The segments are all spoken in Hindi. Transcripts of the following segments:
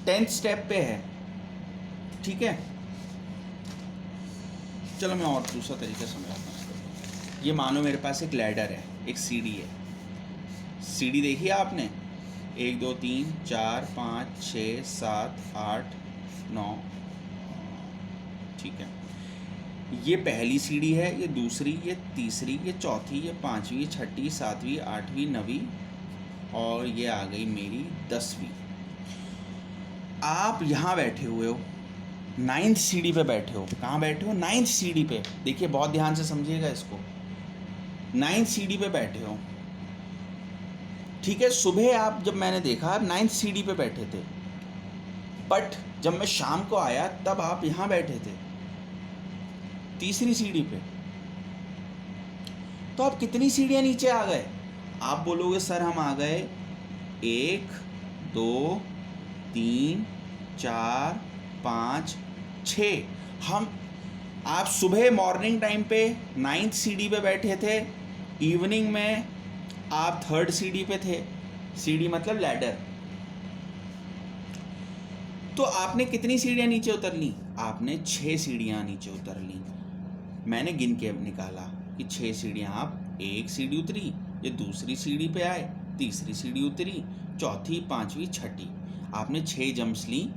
10th स्टेप पे है, ठीक है। चलो मैं और दूसरा तरीका समझाता हूँ। ये मानो मेरे पास एक लैडर है, एक सीढ़ी है। सीढ़ी देखी आपने, 1 2 3 4 5 6 7 8 9, ठीक है। ये पहली सीढ़ी है, ये दूसरी, ये तीसरी, ये चौथी, ये पांचवी, ये छठी, सातवीं, आठवीं, नवीं, और ये आ गई मेरी 10वीं। आप यहाँ बैठे हुए हो, 9th सीढ़ी पे बैठे हो। कहाँ बैठे हो? 9th सीढ़ी पे। देखिए बहुत ध्यान से समझिएगा इसको। 9th सीढ़ी पे बैठे हो, ठीक है। सुबह आप जब मैंने देखा आप 9th सीढ़ी पे बैठे थे, बट जब मैं शाम को आया तब आप यहाँ बैठे थे, तीसरी सीढ़ी पे। तो आप कितनी सीढ़ियाँ नीचे आ गए? आप बोलोगे सर हम आ गए 1 2 3 4 5 6। आप सुबह मॉर्निंग टाइम पे 9th सीढ़ी पे बैठे थे, इवनिंग में आप 3rd सीढ़ी पे थे। सीढ़ी मतलब लैडर। तो आपने कितनी सीढ़ियाँ नीचे उतर ली? आपने 6 सीढ़ियाँ नीचे उतर ली। मैंने गिन के निकाला कि 6 सीढ़ियाँ। आप एक सीढ़ी उतरी, ये दूसरी सीढ़ी पे आए, तीसरी सीढ़ी उतरी, चौथी, पांचवी, छठी। आपने 6 जंप्स ली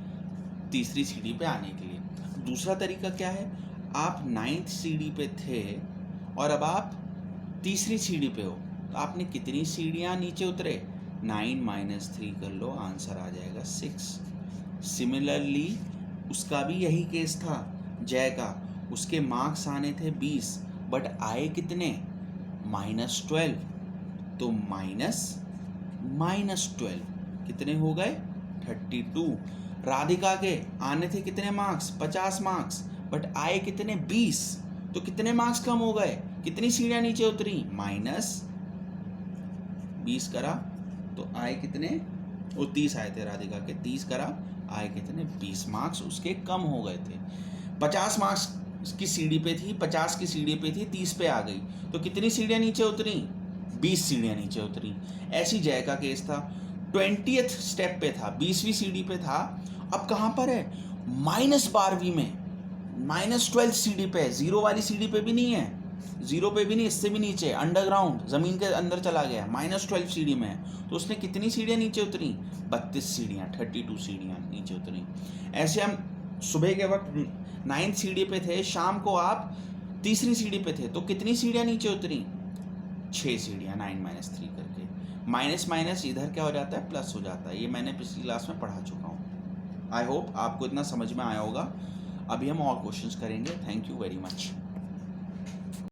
तीसरी सीढ़ी पे आने के लिए। दूसरा तरीका क्या है? आप 9th सीढ़ी पे थे और अब आप तीसरी सीढ़ी पे हो, तो आपने कितनी सीढ़ियाँ नीचे उतरे? 9 - 3 कर लो, आंसर आ जाएगा 6। सिमिलरली उसका भी यही केस था, जय का। उसके मार्क्स आने थे 20, बट आए कितने? -12। तो -12 कितने हो गए? 32। राधिका के आने थे कितने मार्क्स? 50 मार्क्स, बट आए कितने? 20। तो कितने मार्क्स कम हो गए? कितनी सीढ़ियाँ नीचे उतरी? -20 करा तो आए कितने? वो 30 आए थे राधिका के, 30 करा आए कितने? 20 मार्क्स उसके कम हो गए थे। 50 मार्क्स की सीढ़ी पे थी, 50 की सीढ़ी पे थी, 30 पे आ गई, तो कितनी सीढ़ियाँ नीचे उतरी? 20 सीढ़ियाँ नीचे उतरी। ऐसी जय का केस था, 20th स्टेप पे था, 20वीं सीढ़ी पे था। अब कहाँ पर है? -12वीं में, -12 सीढ़ी पे है। 0 वाली सीढ़ी पे भी नहीं है, 0 पे भी नहीं, इससे भी नीचे, अंडरग्राउंड, ज़मीन के अंदर चला गया, -12 सीढ़ी में है। तो उसने कितनी सीढ़ियाँ नीचे उतरी? 32 सीढ़ियाँ, 32 सीढ़ियाँ नीचे उतरी। ऐसे हम सुबह के वक्त 9th सीढ़ी पे थे, शाम को आप तीसरी सीढ़ी पे थे, तो कितनी सीढ़ियाँ नीचे उतरी? 6 सीढ़ियाँ, 9 - 3 करके। माइनस माइनस इधर क्या हो जाता है? प्लस हो जाता है। ये मैंने पिछली क्लास में पढ़ा चुका हूँ। आई होप आपको इतना समझ में आया होगा। अभी हम और क्वेश्चंस करेंगे। Thank you very much.